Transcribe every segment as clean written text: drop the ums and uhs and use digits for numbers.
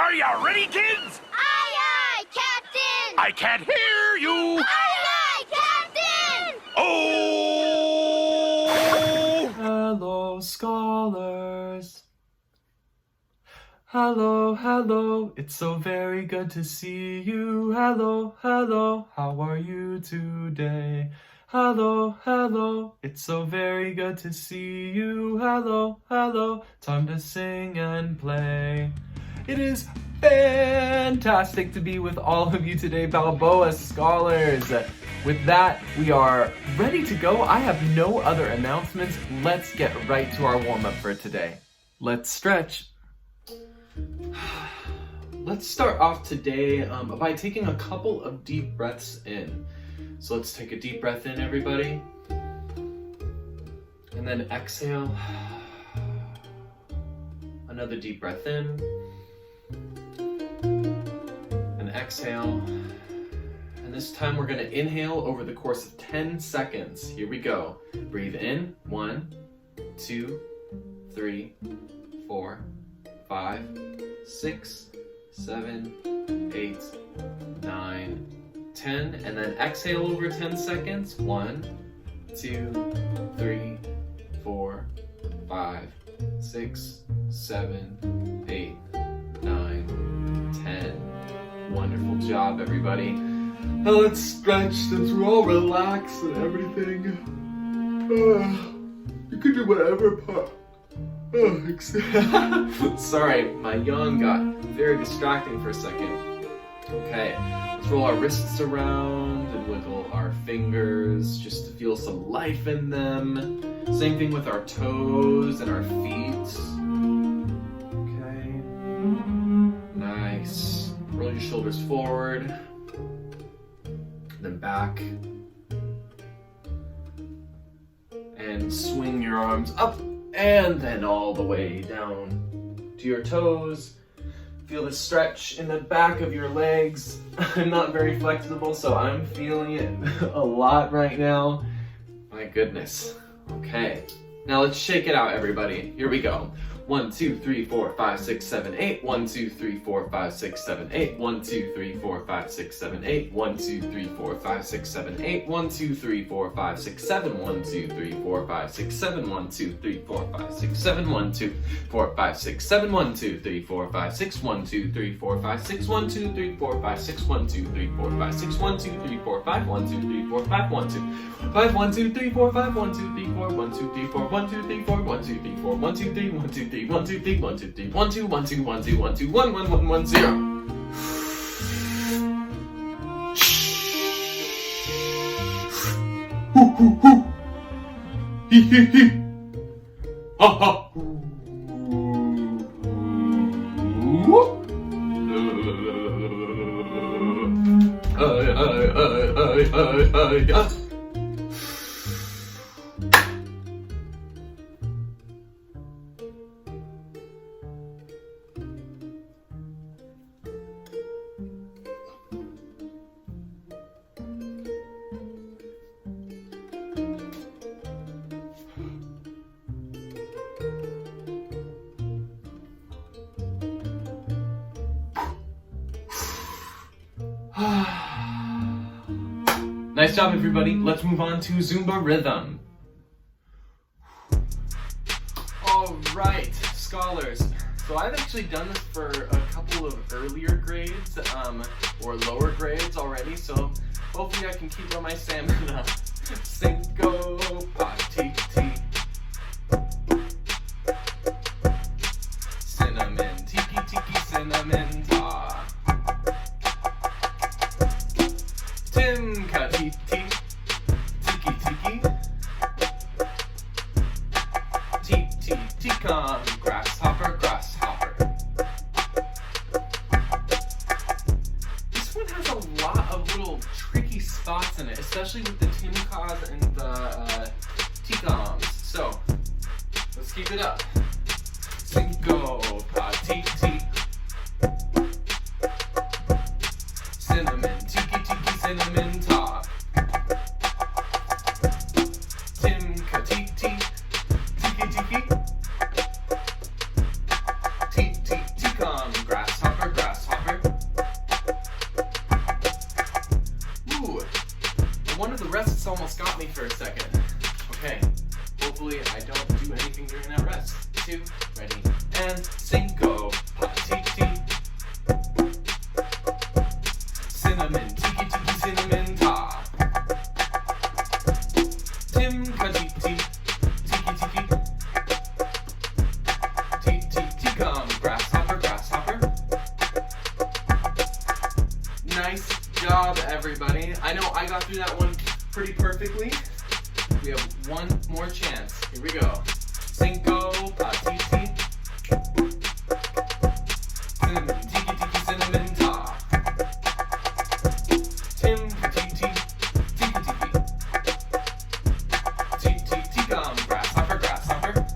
Are you ready, kids? Aye, aye, Captain! I can't hear you! Aye, aye, Captain! Oh! Hello, scholars. Hello, hello, it's so very good to see you. Hello, hello, how are you today? Hello, hello, it's so very good to see you. Hello, hello, time to sing and play. It is fantastic to be with all of you today, Balboa scholars. With that, we are ready to go. I have no other announcements. Let's get right to our warm-up for today. Let's stretch. Let's start off today by taking a couple of deep breaths in. So let's take a deep breath in, everybody. And then exhale. Another deep breath in. And exhale. And this time we're going to inhale over the course of 10 seconds. Here we go. Breathe in. 1, 2, 3, 4, 5, 6, 7, 8, 9, 10. And then exhale over 10 seconds. 1, 2, 3, 4, 5, 6, 7, 8, 9, 10. Wonderful job, everybody. Now let's stretch since we're all relaxed and everything. You can do whatever part. Sorry, my yawn got very distracting for a second. Okay, let's roll our wrists around and wiggle our fingers just to feel some life in them. Same thing with our toes and our feet. Okay, nice. Roll your shoulders forward, then back. And swing your arms up and then all the way down to your toes. Feel the stretch in the back of your legs. I'm not very flexible, so I'm feeling it a lot right now. My goodness. Okay, now let's shake it out, everybody. Here we go. 1, 2, 3, 4, 5, 6, 7, 8. 1, 2, 3, 4, 5, 6, 7, 8. 1, 2, 3, 4, 5, 6, 7, 8. 1, 2, 3, 4, 5, 6, 7, 8. 1, 2, 3, 4, 5, 6, 7. 1, 2, 3, 4, 5, 6, 7. 1, 2, 3, 4, 5, 6, 7. 1, 2, 4, 5, 6, 7. 1, 2, 3, 4, 5, 6. 1, 2, 3, 4, 5, 6. 1, 2, 3, 4, 5, 6. 1, 2, 3, 4, 5, 6. 1, 2, 3, 4, 5. 1, 2, 3, 4, 5. 1, 2, 5. 1, 2, 3, 4, 5. 1, 2, 3, 4. 1, 2, 3, 4. 1, 2, 3, 4. 1, 2, 3, 4. 1, 2, 3. 1, 2, 3. 1, 2, 3. 1, 2, 3. 1, 2, 1, 2, 1, 2, 1, 2, 1, 1, 1, 1, 0. Hoo hoo hoo. Hee hee hee. Ha ha. Nice job, everybody. Let's move on to Zumba rhythm. All right, scholars. So I've actually done this for a couple of earlier grades, or lower grades already, so hopefully I can keep on my stamina. Cinco, patiti. Cinnamon, tiki tiki, cinnamon, ta. Tim katiti, tiki tiki. Titi tikan, grasshopper, grasshopper. This one has a lot of little tricky spots in it, especially with the timkas and the tikams. So let's keep it up. Cinco, patiti. Cinnamon, tiki tiki, cinnamon top. Tim katiti, tiki tiki. Titi tikan, grasshopper, I know I got through that one pretty perfectly. We have one more chance. Here we go. Cinco, patiti. Cinnamon, tiki tiki cinnamon top. Tim, tiki tiki tiki tiki grasshopper, grasshopper.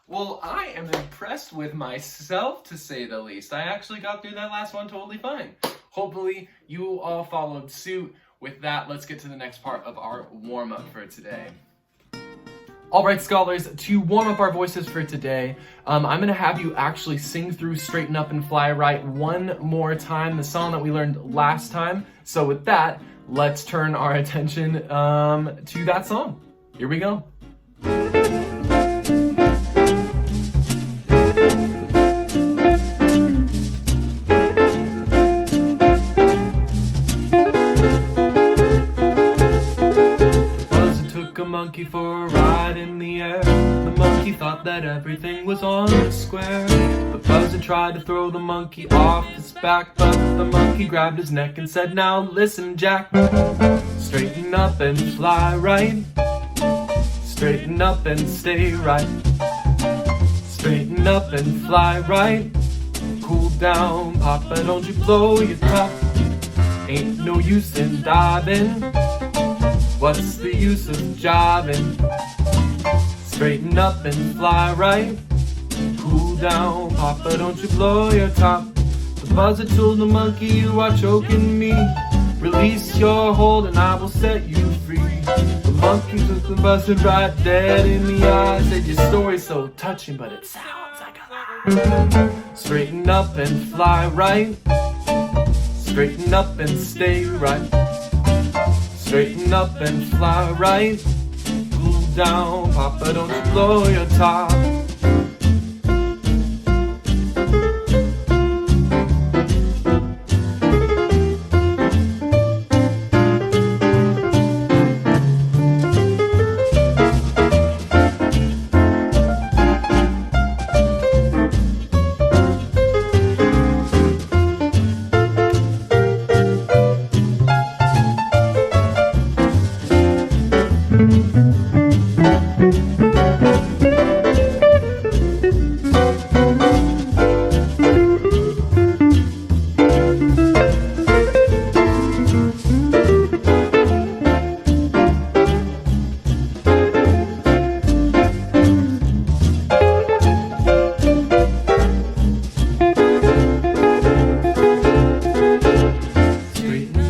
Well, I am impressed with myself, to say the least. I actually got through that last one totally fine. Hopefully, you all followed suit. With that, let's get to the next part of our warm-up for today. All right, scholars, to warm up our voices for today, I'm going to have you actually sing through Straighten Up and Fly Right one more time, the song that we learned last time. So with that, let's turn our attention to that song. Here we go. Monkey for a ride in the air. The monkey thought that everything was on the square. But Buzzer tried to throw the monkey off his back, but the monkey grabbed his neck and said, "Now listen, Jack. Straighten up and fly right. Straighten up and stay right. Straighten up and fly right. Cool down, Papa, don't you blow your top. Ain't no use in diving. What's the use of jiving? Straighten up and fly right. Cool down, Papa, don't you blow your top. The Buzzer told the monkey, you are choking me. Release your hold and I will set you free. The monkey took the Buzzer right dead in the eye. Said, your story's so touching, but it sounds like a lie. Straighten up and fly right. Straighten up and stay right. Straighten up and fly right. Cool down, Papa, don't you blow your top.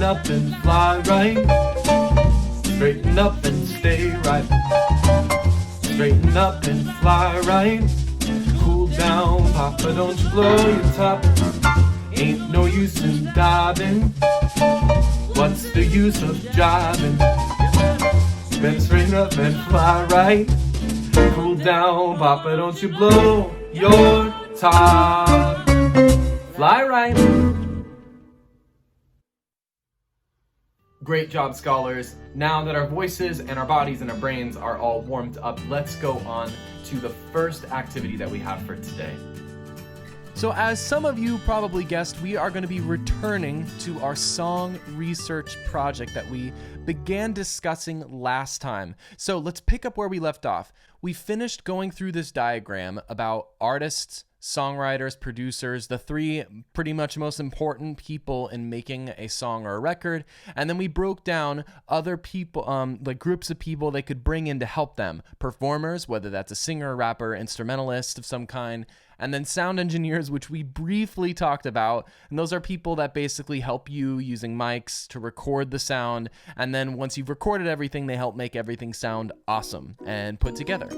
Up and fly right. Straighten up and stay right. Straighten up and fly right. Cool down, Papa, don't you blow your top. Ain't no use in diving. What's the use of jiving? Better straighten up and fly right. Cool down, Papa, don't you blow your top. Fly right. Great job, scholars. Now that our voices and our bodies and our brains are all warmed up, let's go on to the first activity that we have for today. So as some of you probably guessed, we are going to be returning to our song research project that we began discussing last time. So let's pick up where we left off. We finished going through this diagram about artists, songwriters, producers, the three pretty much most important people in making a song or a record, and then we broke down other people, like groups of people they could bring in to help them. Performers, whether that's a singer, rapper, instrumentalist of some kind, and then sound engineers, which we briefly talked about, and those are people that basically help you using mics to record the sound, and then once you've recorded everything, they help make everything sound awesome and put together.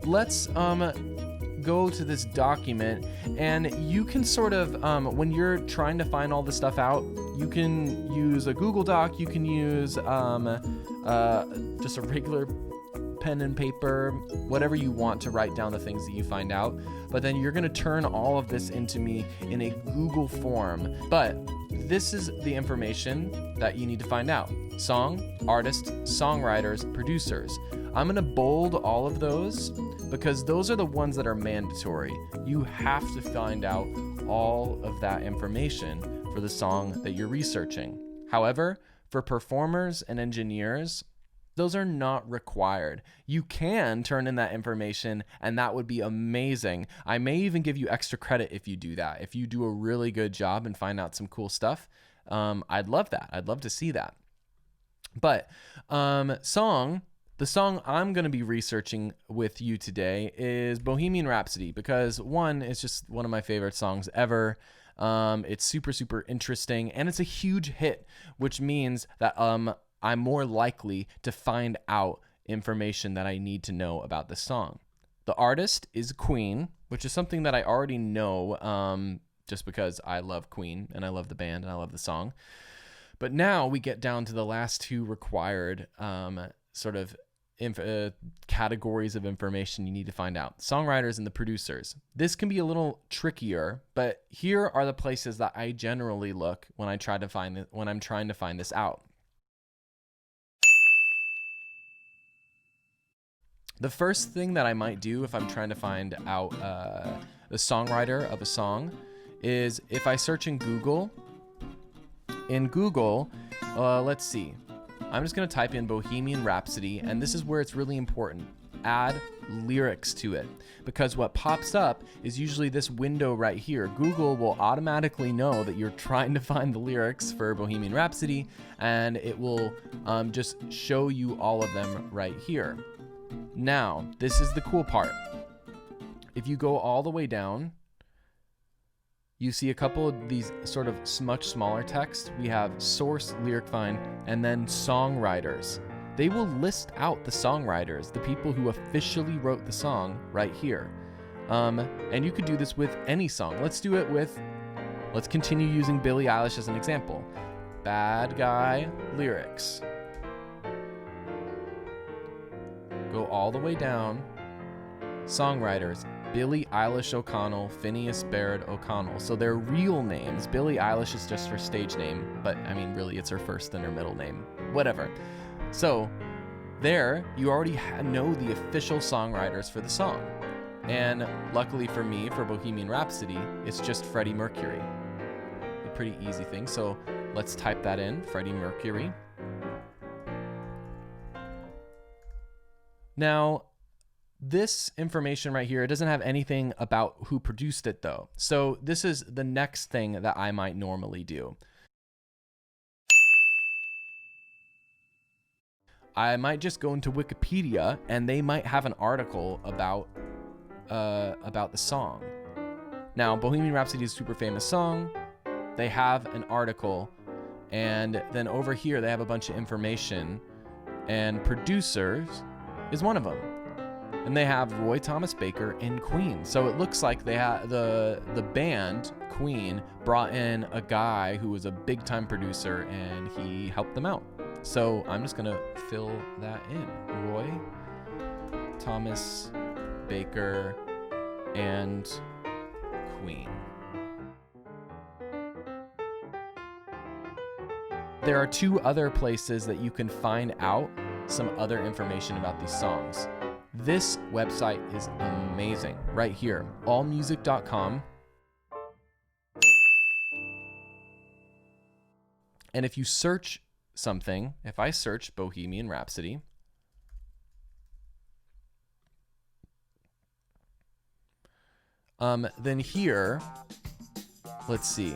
Let's go to this document, and you can sort of, when you're trying to find all this stuff out, you can use a Google Doc, you can use just a regular pen and paper, whatever you want to write down the things that you find out. But then you're going to turn all of this into me in a Google form. But this is the information that you need to find out. Song, artist, songwriters, producers. I'm going to bold all of those because those are the ones that are mandatory. You have to find out all of that information for the song that you're researching. However, for performers and engineers, those are not required. You can turn in that information, and that would be amazing. I may even give you extra credit if you do that. If you do a really good job and find out some cool stuff, I'd love that. I'd love to see that. But the song I'm going to be researching with you today is Bohemian Rhapsody because, one, it's just one of my favorite songs ever. It's super, super interesting, and it's a huge hit, which means that I'm more likely to find out information that I need to know about the song. The artist is Queen, which is something that I already know just because I love Queen, and I love the band, and I love the song. But now we get down to the last two required sort of categories of information you need to find out. Songwriters and the producers. This can be a little trickier, but here are the places that I generally look when I'm trying to find this out. The first thing that I might do if I'm trying to find out the songwriter of a song is if I search in Google. In Google, let's see. I'm just going to type in Bohemian Rhapsody, and this is where it's really important. Add lyrics to it, because what pops up is usually this window right here. Google will automatically know that you're trying to find the lyrics for Bohemian Rhapsody, and it will just show you all of them right here. Now, this is the cool part. If you go all the way down, you see a couple of these sort of much smaller text. We have source, lyric find, and then songwriters. They will list out the songwriters, the people who officially wrote the song right here. And you could do this with any song. Let's continue using Billie Eilish as an example. Bad Guy lyrics. Go all the way down. Songwriters. Billie Eilish O'Connell, Phineas Baird O'Connell. So they're real names. Billie Eilish is just her stage name, but I mean, really, it's her first and her middle name. Whatever. So there, you already know the official songwriters for the song. And luckily for me, for Bohemian Rhapsody, it's just Freddie Mercury. A pretty easy thing. So let's type that in, Freddie Mercury. Now, this information right here, it doesn't have anything about who produced it though. So this is the next thing that I might normally do. I might just go into Wikipedia and they might have an article about the song. Now, Bohemian Rhapsody is a super famous song. They have an article, and then over here they have a bunch of information, and producers is one of them. And they have Roy Thomas Baker and Queen. So it looks like they have the band Queen brought in a guy who was a big time producer and he helped them out. So I'm just gonna fill that in. Roy Thomas Baker and Queen. There are two other places that you can find out some other information about these songs. This website is amazing. Right here, allmusic.com. And if you search something, if I search Bohemian Rhapsody, then here, let's see.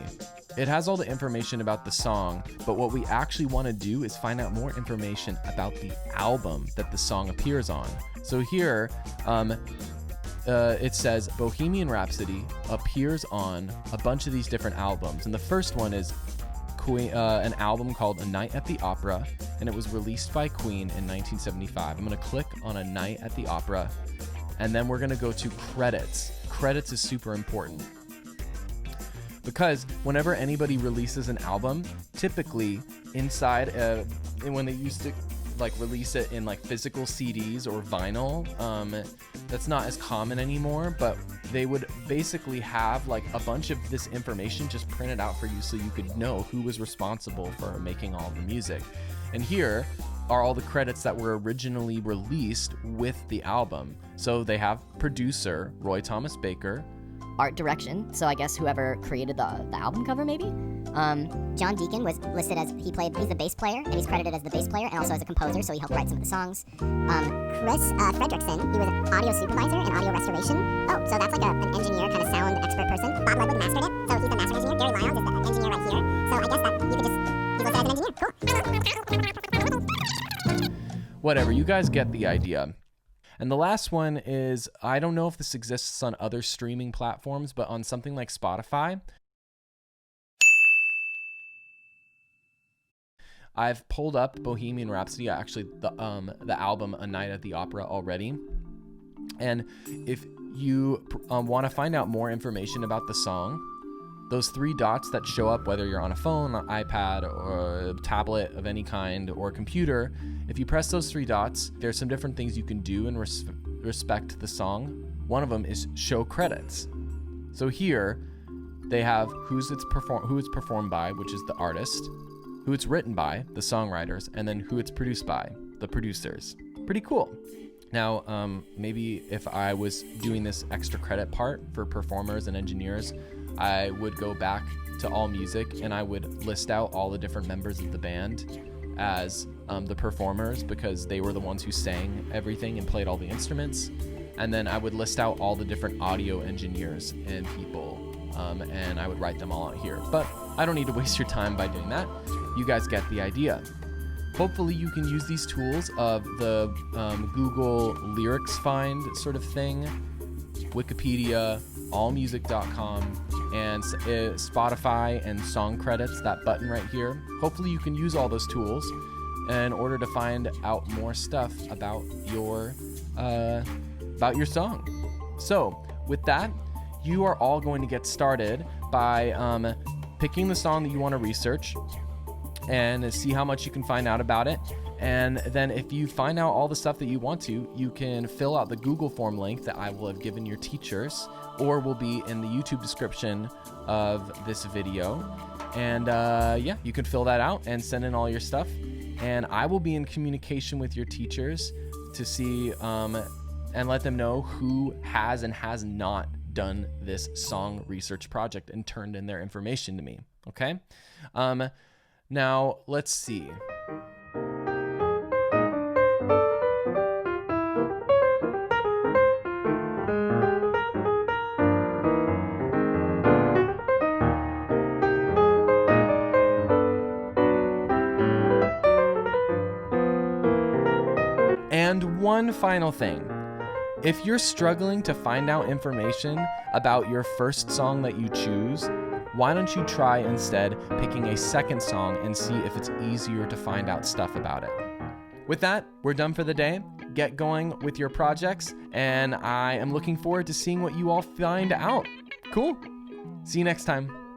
It has all the information about the song, but what we actually want to do is find out more information about the album that the song appears on. So here, it says Bohemian Rhapsody appears on a bunch of these different albums. And the first one is Queen, an album called A Night at the Opera, and it was released by Queen in 1975. I'm going to click on A Night at the Opera, and then we're going to go to credits. Credits is super important, because whenever anybody releases an album, typically inside, when they used to like release it in like physical CDs or vinyl. That's not as common anymore, but they would basically have like a bunch of this information just printed out for you so you could know who was responsible for making all the music. And here are all the credits that were originally released with the album. So they have producer Roy Thomas Baker, art direction, so I guess whoever created the album cover maybe. John Deacon was listed as he's the bass player, and he's credited as the bass player and also as a composer, so he helped write some of the songs. Chris Fredrickson, he was an audio supervisor and audio restoration. Oh, so that's like an engineer, kind of sound expert person. Bob Ludwig mastered it, so he's the master engineer. Gary Lyons is the engineer right here. So I guess that you could he's listed as an engineer. Cool. Whatever, you guys get the idea. And the last one is, I don't know if this exists on other streaming platforms, but on something like Spotify, I've pulled up Bohemian Rhapsody, actually the album A Night at the Opera already. And if you want to find out more information about the song, those three dots that show up, whether you're on a phone, an iPad, or a tablet of any kind, or a computer, if you press those three dots, there's some different things you can do in respect the song. One of them is show credits. So here, they have who it's performed by, which is the artist, who it's written by, the songwriters, and then who it's produced by, the producers. Pretty cool. Now, maybe if I was doing this extra credit part for performers and engineers, I would go back to AllMusic and I would list out all the different members of the band as the performers, because they were the ones who sang everything and played all the instruments. And then I would list out all the different audio engineers and people, and I would write them all out here. But I don't need to waste your time by doing that. You guys get the idea. Hopefully you can use these tools of the Google lyrics find sort of thing, Wikipedia, allmusic.com, and Spotify and song credits, that button right here. Hopefully you can use all those tools in order to find out more stuff about your song. So with that, you are all going to get started by picking the song that you want to research and see how much you can find out about it. And then if you find out all the stuff that you want to, you can fill out the Google form link that I will have given your teachers, or will be in the YouTube description of this video. And yeah, you can fill that out and send in all your stuff. And I will be in communication with your teachers to see and let them know who has and has not done this song research project and turned in their information to me. Okay? Now, let's see. And one final thing. If you're struggling to find out information about your first song that you choose, why don't you try instead picking a second song and see if it's easier to find out stuff about it. With that, we're done for the day. Get going with your projects, and I am looking forward to seeing what you all find out. Cool. See you next time.